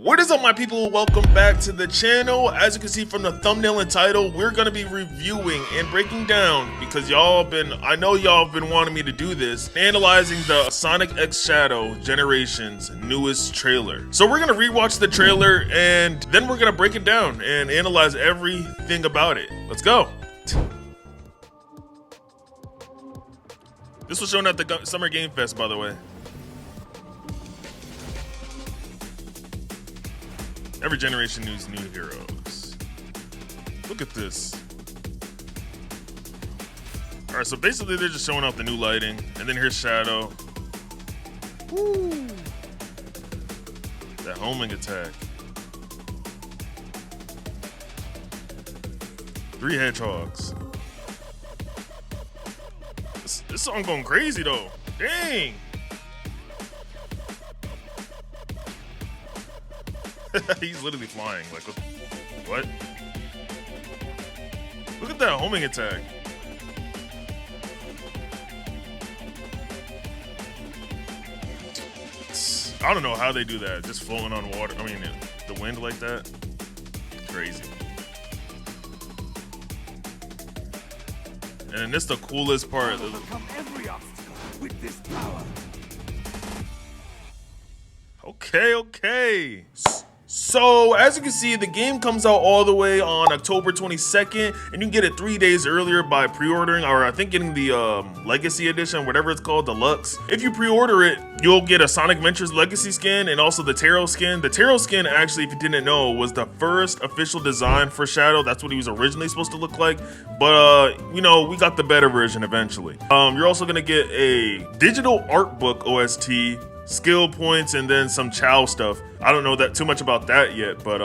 What is up, my people? Welcome back to the channel. As you can see from the thumbnail and title, we're gonna be reviewing and breaking down, because I know y'all have been wanting me to do this, analyzing the Sonic X Shadow Generations newest trailer. So we're gonna rewatch the trailer and then we're gonna break it down and analyze everything about it. Let's go. This was shown at the Summer Game Fest, by the way. Every generation needs new heroes. Look at this. All right, so basically they're just showing off the new lighting, and then here's Shadow. Woo! That homing attack. 3 hedgehogs. This song going crazy though. Dang. He's literally flying. Like, what? Look at that homing attack. I don't know how they do that. Just floating on water. I mean, the wind like that. Crazy. And then this the coolest part. Overcome every obstacle with this power. Okay. So, as you can see, the game comes out all the way on October 22nd, and you can get it 3 days earlier by pre-ordering, or I think getting the Legacy Edition, whatever it's called, Deluxe. If you pre-order it, you'll get a Sonic Adventures Legacy skin and also the Taro skin. The Taro skin, actually, if you didn't know, was the first official design for Shadow. That's what he was originally supposed to look like, but, you know, we got the better version eventually. You're also gonna get a digital art book OST, skill points, and then some Chow stuff. I don't know that too much about that yet, but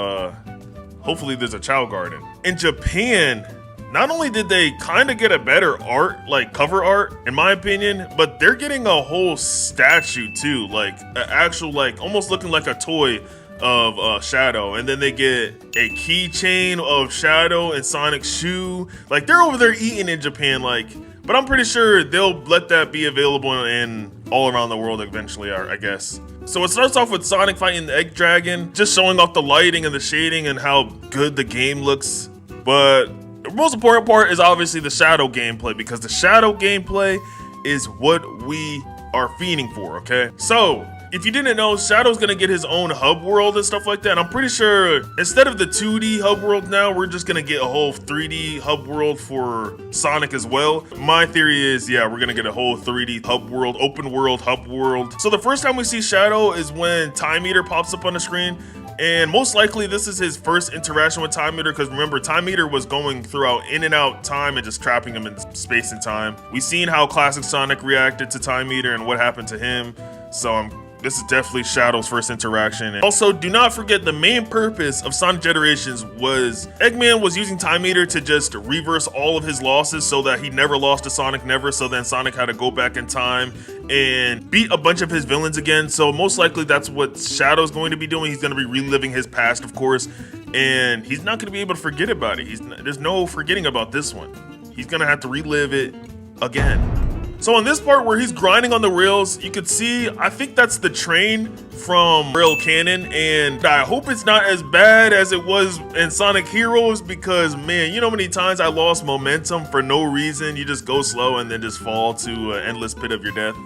hopefully there's a Chow garden. In Japan, not only did they kind of get a better art, like cover art, in my opinion, but they're getting a whole statue too, like an actual, like almost looking like a toy of Shadow, and then they get a keychain of Shadow and Sonic's shoe. Like, they're over there eating in Japan, like, but I'm pretty sure they'll let that be available in all around the world eventually, I guess. So it starts off with Sonic fighting the Egg Dragon, just showing off the lighting and the shading and how good the game looks. But the most important part is obviously the Shadow gameplay, because the Shadow gameplay is what we are fiending for, okay? So, if you didn't know, Shadow's gonna get his own hub world and stuff like that. I'm pretty sure instead of the 2D hub world now, we're just gonna get a whole 3D hub world for Sonic as well. My theory is, yeah, we're gonna get a whole 3D hub world, open world, hub world. So the first time we see Shadow is when Time Eater pops up on the screen. And most likely this is his first interaction with Time Eater, because remember, Time Eater was going throughout in and out time and just trapping him in space and time. We've seen how classic Sonic reacted to Time Eater and what happened to him. So this is definitely Shadow's first interaction. And also, do not forget the main purpose of Sonic Generations was Eggman was using Time Eater to just reverse all of his losses so that he never lost to Sonic, never. So then Sonic had to go back in time and beat a bunch of his villains again. So most likely that's what Shadow's going to be doing. He's going to be reliving his past, of course, and he's not going to be able to forget about it. There's no forgetting about this one. He's going to have to relive it again. So in this part where he's grinding on the rails, you could see, I think that's the train from Rail Cannon, and I hope it's not as bad as it was in Sonic Heroes, because man, you know how many times I lost momentum for no reason. You just go slow and then just fall to an endless pit of your death.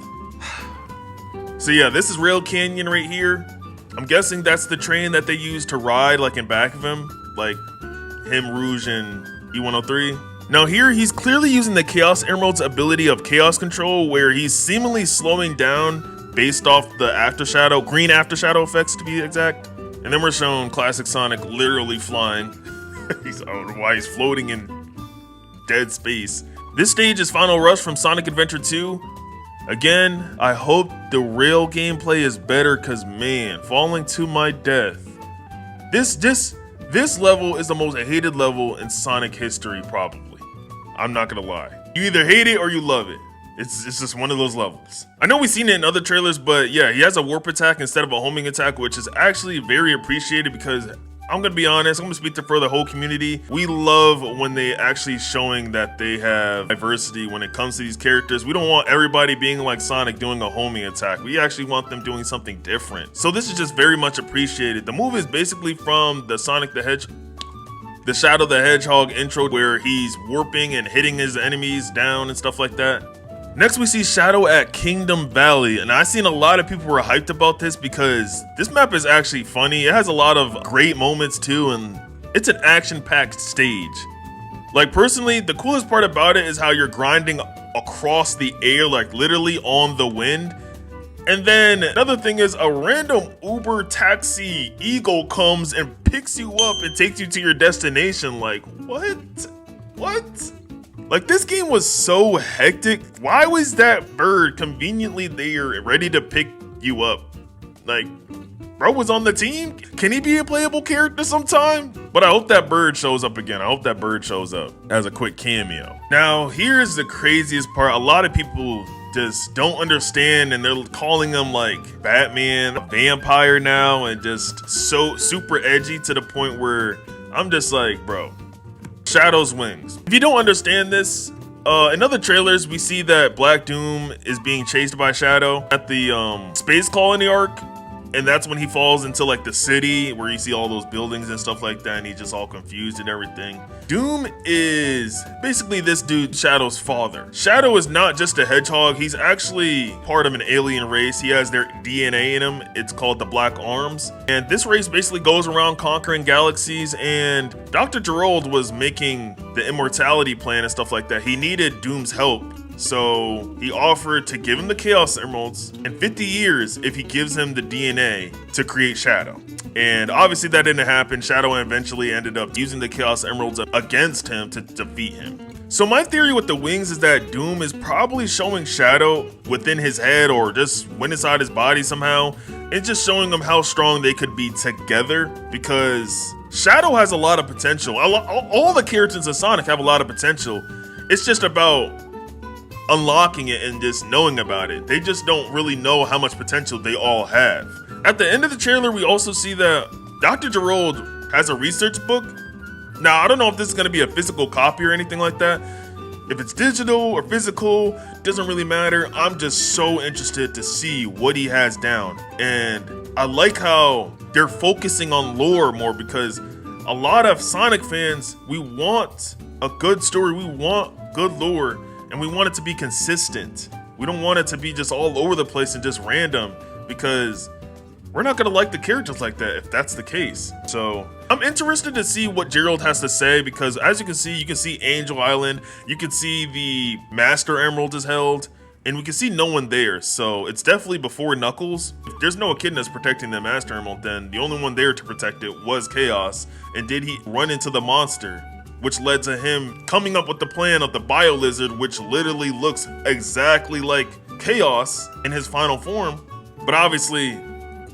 So yeah, this is Rail Canyon right here. I'm guessing that's the train that they use to ride, like in back of him, like him, Rouge, and E103. Now here, he's clearly using the Chaos Emerald's ability of Chaos Control, where he's seemingly slowing down based off the Aftershadow, green Aftershadow effects to be exact. And then we're shown classic Sonic literally flying. I don't know why he's floating in dead space. This stage is Final Rush from Sonic Adventure 2. Again, I hope the rail gameplay is better, cause man, falling to my death. This level is the most hated level in Sonic history, probably. I'm not gonna lie. You either hate it or you love it. It's just one of those levels. I know we've seen it in other trailers, but yeah, he has a warp attack instead of a homing attack, which is actually very appreciated, because I'm gonna be honest, I'm gonna speak for the whole community. We love when they actually showing that they have diversity when it comes to these characters. We don't want everybody being like Sonic doing a homing attack. We actually want them doing something different. So this is just very much appreciated. The move is basically from the the Shadow the Hedgehog intro where he's warping and hitting his enemies down and stuff like that. Next we see Shadow at Kingdom Valley, and I've seen a lot of people were hyped about this because this map is actually funny. It has a lot of great moments too, and it's an action-packed stage. Like personally, the coolest part about it is how you're grinding across the air, like literally on the wind. And then another thing is a random Uber taxi eagle comes and picks you up and takes you to your destination. Like, what? What? Like, this game was so hectic. Why was that bird conveniently there ready to pick you up? Like, bro was on the team? Can he be a playable character sometime? But I hope that bird shows up again. I hope that bird shows up as a quick cameo. Now, here's the craziest part. A lot of people just don't understand, and they're calling him like Batman, a vampire now, and just so super edgy to the point where I'm just like, bro. Shadow's wings. If you don't understand this, in other trailers, we see that Black Doom is being chased by Shadow at the space colony arc, and that's when he falls into like the city where you see all those buildings and stuff like that, and he's just all confused and everything. Doom is basically this dude Shadow's father. Shadow is not just a hedgehog, he's actually part of an alien race. He has their DNA in him. It's called the Black Arms, and this race basically goes around conquering galaxies, and Dr. Gerald was making the immortality plan and stuff like that. He needed Doom's help, so he offered to give him the Chaos Emeralds in 50 years if he gives him the DNA to create Shadow. And obviously that didn't happen. Shadow eventually ended up using the Chaos Emeralds against him to defeat him. So my theory with the wings is that Doom is probably showing Shadow within his head or just went inside his body somehow. It's just showing him how strong they could be together, because Shadow has a lot of potential. All the characters of Sonic have a lot of potential. It's just about unlocking it and just knowing about it. They just don't really know how much potential they all have. At the end of the trailer, we also see that Dr. Gerald has a research book. Now, I don't know if this is going to be a physical copy or anything like that. If it's digital or physical, doesn't really matter. I'm just so interested to see what he has down. And I like how they're focusing on lore more, because a lot of Sonic fans, we want a good story, we want good lore, and we want it to be consistent. We don't want it to be just all over the place and just random, because we're not gonna like the characters like that if that's the case. So I'm interested to see what Gerald has to say, because as you can see Angel Island, you can see the Master Emerald is held, and we can see no one there. So it's definitely before Knuckles. If there's no echidnas protecting the Master Emerald, then the only one there to protect it was Chaos. And did he run into the monster, which led to him coming up with the plan of the Bio Lizard, which literally looks exactly like Chaos in his final form, but obviously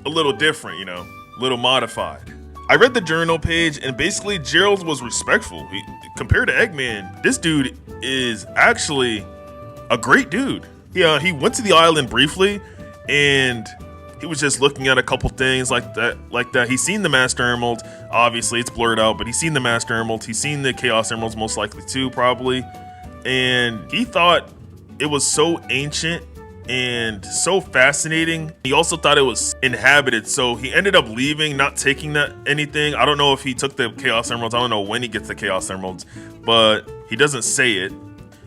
a little different, you know, a little modified. I read the journal page, and basically Gerald was respectful. Compared to Eggman, this dude is actually a great dude. Yeah, he went to the island briefly, and he was just looking at a couple things like that. He's seen the Master Emerald. Obviously, it's blurred out, but he's seen the Master Emerald. He's seen the Chaos Emeralds most likely too, probably. And he thought it was so ancient and so fascinating. He also thought it was inhabited, so he ended up leaving, not taking anything. I don't know if he took the Chaos Emeralds. I don't know when he gets the Chaos Emeralds, but he doesn't say it.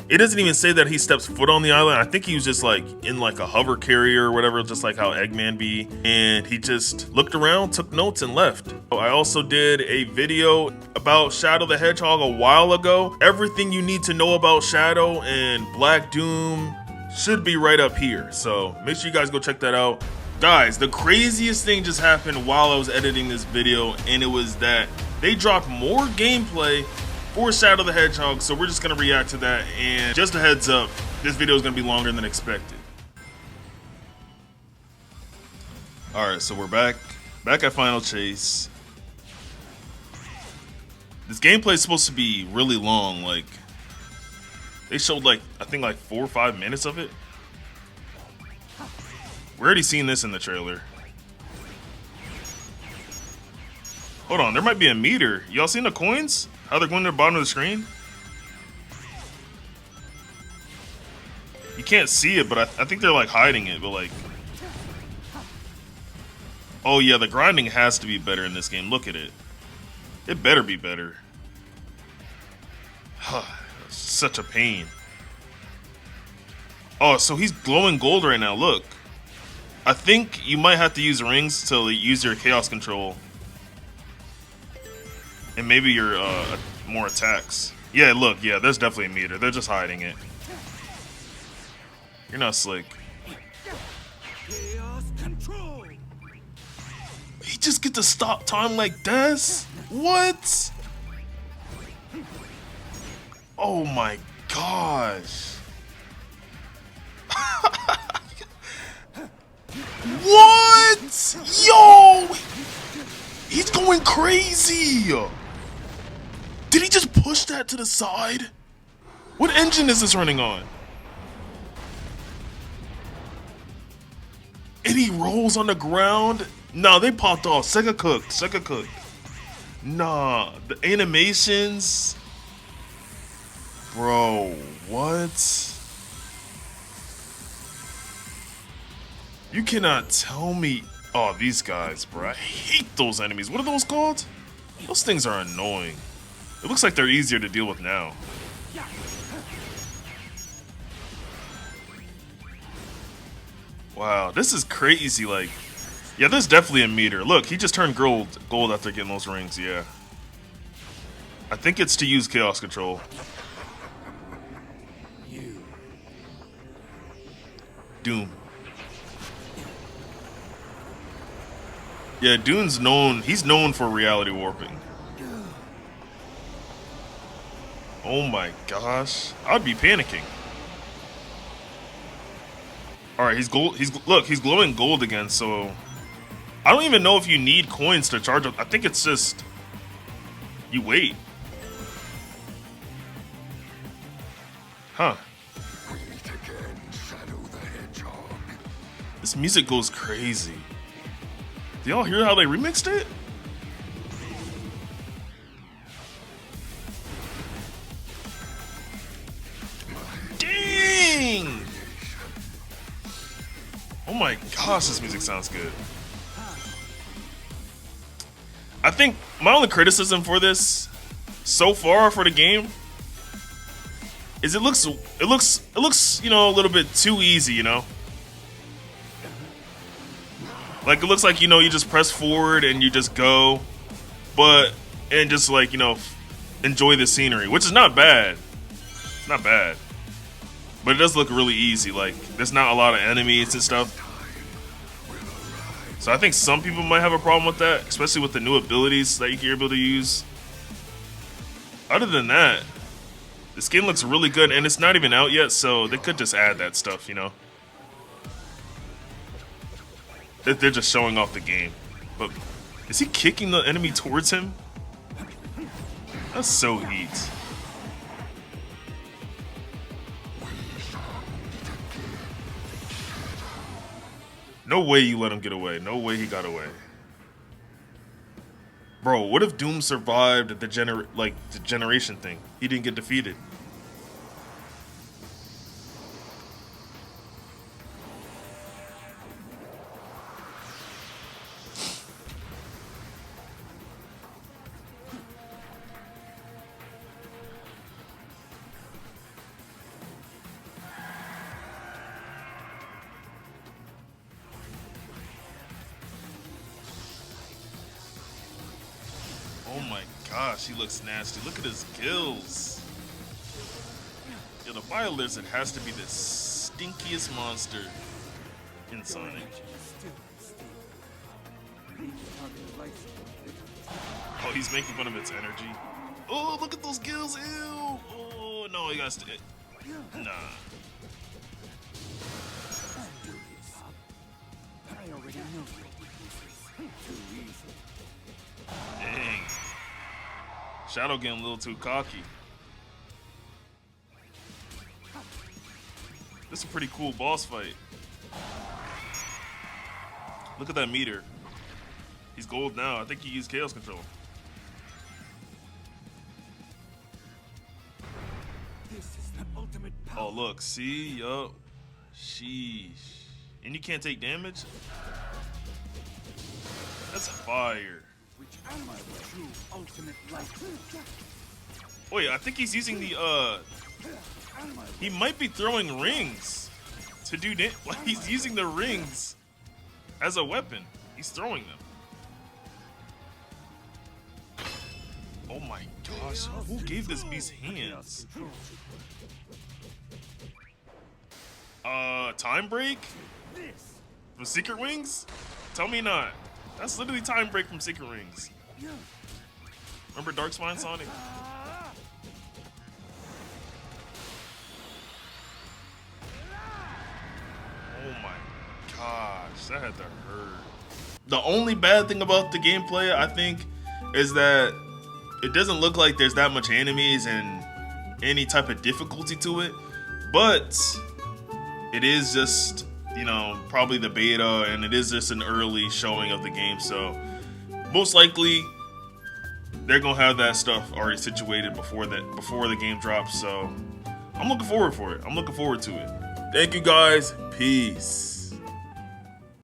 It doesn't even say that he steps foot on the island. I think he was just like in like a hover carrier or whatever, just like how Eggman be. And he just looked around, took notes, and left. I also did a video about Shadow the Hedgehog a while ago. Everything you need to know about Shadow and Black Doom should be right up here. So make sure you guys go check that out. Guys, the craziest thing just happened while I was editing this video, and it was that they dropped more gameplay for Shadow the Hedgehog, so we're just gonna react to that. And just a heads up, this video is gonna be longer than expected. Alright, so we're back at Final Chase. This gameplay is supposed to be really long. Like, they showed like, I think like 4 or 5 minutes of it. We already seen this in the trailer. Hold on, there might be a meter. Y'all seen the coins? How they're going to the bottom of the screen? You can't see it, but I think they're like hiding it, but like... Oh yeah, the grinding has to be better in this game. Look at it. It better be better. Such a pain. Oh, so he's glowing gold right now, look. I think you might have to use rings to use your chaos control. And maybe your more attacks. Yeah, look, yeah, there's definitely a meter. They're just hiding it. You're not slick. Chaos control. He just get to stop time like this? What? Oh my gosh. What? Yo! He's going crazy! Did he just push that to the side? What engine is this running on? And he rolls on the ground? Nah, they popped off. Second cooked. Second cooked. Nah, the animations... Bro, what? You cannot tell me... Oh, these guys, bro. I hate those enemies. What are those called? Those things are annoying. It looks like they're easier to deal with now. Wow, this is crazy, like... Yeah, there's definitely a meter. Look, he just turned gold after getting those rings, yeah. I think it's to use chaos control. Doom. Yeah, Doom's known, he's known for reality warping. Oh my gosh. I'd be panicking. Alright, he's glowing gold again, so I don't even know if you need coins to charge up. I think it's just you wait. Huh. This music goes crazy. Do y'all hear how they remixed it? Dang! Oh my gosh, this music sounds good. I think my only criticism for this so far for the game is it looks, you know, a little bit too easy, you know? Like, it looks like, you know, you just press forward and you just go, and just, like, you know, enjoy the scenery, which is not bad. It's not bad. But it does look really easy, like, there's not a lot of enemies and stuff. So I think some people might have a problem with that, especially with the new abilities that you're able to use. Other than that, this game looks really good, and it's not even out yet, so they could just add that stuff, you know? They're just showing off the game. But is he kicking the enemy towards him? That's so heat. No way you let him get away. No way he got away. Bro, what if Doom survived the generation thing? He didn't get defeated. Oh my gosh, he looks nasty. Look at his gills. Yeah, the Fire Lizard has to be the stinkiest monster in Sonic. Oh, he's making fun of its energy. Oh, look at those gills. Ew. Oh, no, he got to... Nah. I already know your weaknesses. Too easy. Dang. Shadow getting a little too cocky. This is a pretty cool boss fight. Look at that meter. He's gold now. I think he used Chaos Control. This is the ultimate power. Oh, look. See? Yup. Sheesh. And you can't take damage? That's fire. Which am I the true ultimate light? Wait, I think he's using the, he might be throwing rings to do damage. Like, he's using the rings as a weapon. He's throwing them. Oh my gosh, who gave this beast hands? Time Break? From Secret Wings? Tell me not. That's literally Time Break from Secret Wings. Remember Dark Spine Sonic? Oh my gosh, that had to hurt. The only bad thing about the gameplay, I think, is that it doesn't look like there's that much enemies and any type of difficulty to it, but it is just, you know, probably the beta, and it is just an early showing of the game, so most likely they're gonna have that stuff already situated before the game drops. So I'm looking forward for it. I'm looking forward to it. Thank you guys. Peace.